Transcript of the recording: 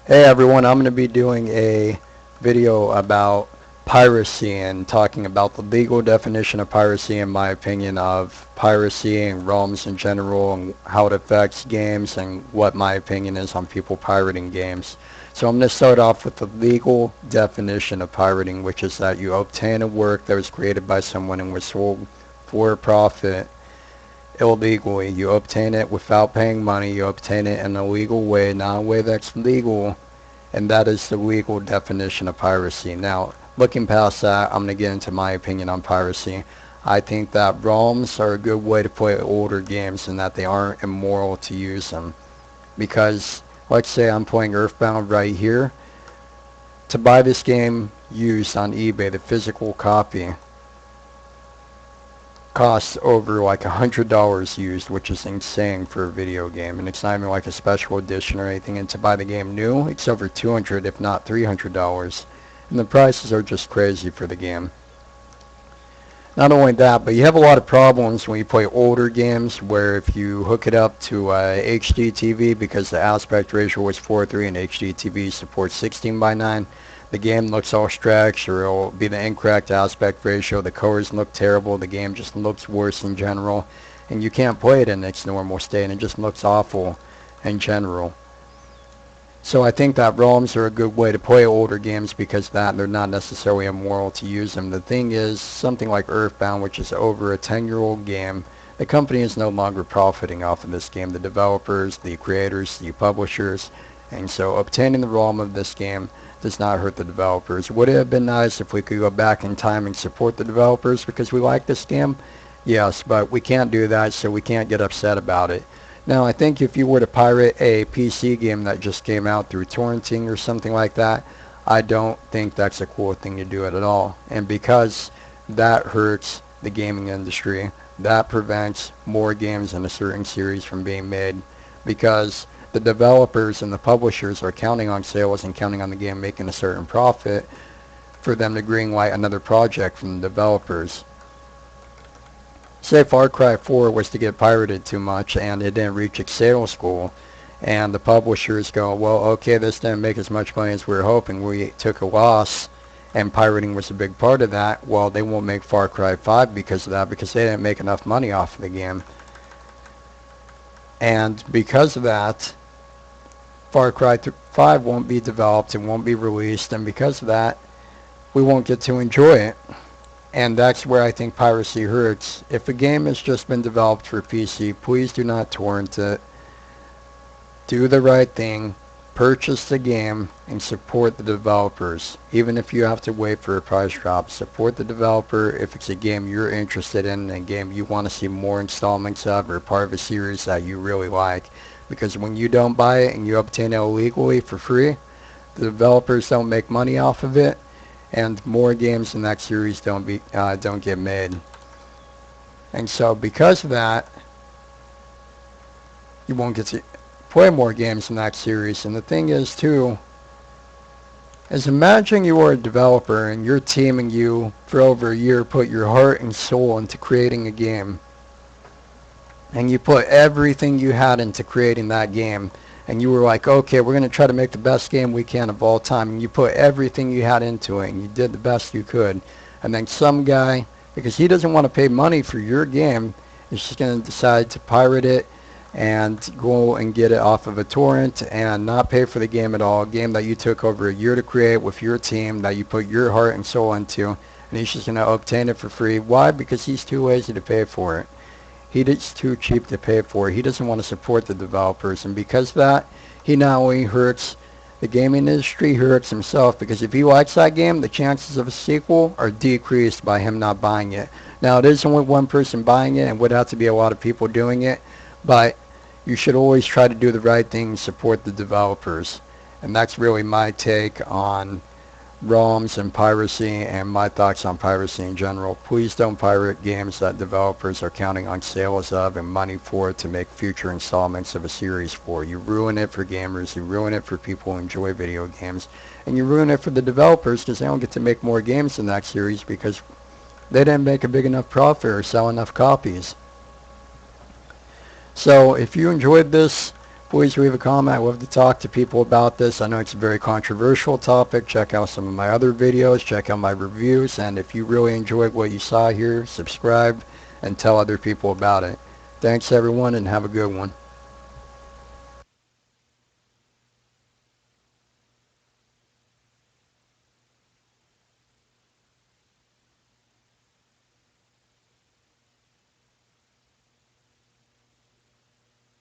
Hey everyone, I'm going to be doing a video about piracy and talking about the legal definition of piracy and my opinion of piracy and ROMs in general and how it affects games and what my opinion is on people pirating games. So I'm going to start off with the legal definition of pirating, which is that you obtain a work that was created by someone and was sold for a profit illegally. You obtain it without paying money. You obtain it in a legal way, not a way that's legal, and that is the legal definition of piracy. Now, looking past that, I'm going to get into my opinion on piracy. I think that ROMs are a good way to play older games and that they aren't immoral to use them. Because, let's say I'm playing Earthbound right here. To buy this game used on eBay, the physical copy, costs over like $100 used, which is insane for a video game, and it's not even like a special edition or anything. And to buy the game new, it's over $200 if not $300, and the prices are just crazy for the game. Not only that, but you have a lot of problems when you play older games where if you hook it up to HD TV, because the aspect ratio is 4:3 and HD TV supports 16:9, the game looks all stretched, or it'll be the incorrect aspect ratio, the colors look terrible, the game just looks worse in general, and you can't play it in its normal state, and it just looks awful in general. So I think that ROMs are a good way to play older games because that they're not necessarily immoral to use them. The thing is, something like Earthbound, which is over a 10-year-old game, the company is no longer profiting off of this game. The developers, the creators, the publishers, and so obtaining the ROM of this game does not hurt the developers. Would it have been nice if we could go back in time and support the developers because we like this game? Yes, but we can't do that, so we can't get upset about it. Now, I think if you were to pirate a PC game that just came out through torrenting or something like that, I don't think that's a cool thing to do it at all. And because that hurts the gaming industry, that prevents more games in a certain series from being made, because the developers and the publishers are counting on sales and counting on the game making a certain profit for them to greenlight another project from the developers. Say Far Cry 4 was to get pirated too much and it didn't reach its sales goal, and the publishers go, well, okay, this didn't make as much money as we were hoping, we took a loss, and pirating was a big part of that. Well, they won't make Far Cry 5 because of that, because they didn't make enough money off of the game. And because of that, Far Cry 5 won't be developed and won't be released, and because of that, we won't get to enjoy it. And that's where I think piracy hurts. If a game has just been developed for PC, please do not torrent it. Do the right thing. Purchase the game and support the developers. Even if you have to wait for a price drop, support the developer if it's a game you're interested in, a game you want to see more installments of, or part of a series that you really like. Because when you don't buy it and you obtain it illegally for free, the developers don't make money off of it, and more games in that series don't get made. And so because of that, you won't get to play more games in that series. And the thing is too, is imagine you are a developer and your team and you for over a year put your heart and soul into creating a game, and you put everything you had into creating that game, and you were like, okay, we're going to try to make the best game we can of all time, and you put everything you had into it, and you did the best you could, and then some guy, because he doesn't want to pay money for your game, is just going to decide to pirate it and go and get it off of a torrent and not pay for the game at all, a game that you took over a year to create with your team, that you put your heart and soul into, and he's just going to obtain it for free. Why? Because he's too lazy to pay for it. He's too cheap to pay for it. He doesn't want to support the developers, and because of that, he not only hurts the gaming industry, he hurts himself, because if he likes that game, the chances of a sequel are decreased by him not buying it. Now, it is only one person buying it, and would have to be a lot of people doing it, but you should always try to do the right thing and support the developers. And that's really my take on ROMs and piracy, and my thoughts on piracy in general. Please don't pirate games that developers are counting on sales of and money for to make future installments of a series for. You ruin it for gamers, you ruin it for people who enjoy video games, and you ruin it for the developers because they don't get to make more games in that series because they didn't make a big enough profit or sell enough copies. So if you enjoyed this Please leave a comment. I love to talk to people about this. I know it's a very controversial topic. Check out some of my other videos. Check out my reviews. And if you really enjoyed what you saw here, subscribe and tell other people about it. Thanks everyone and have a good one.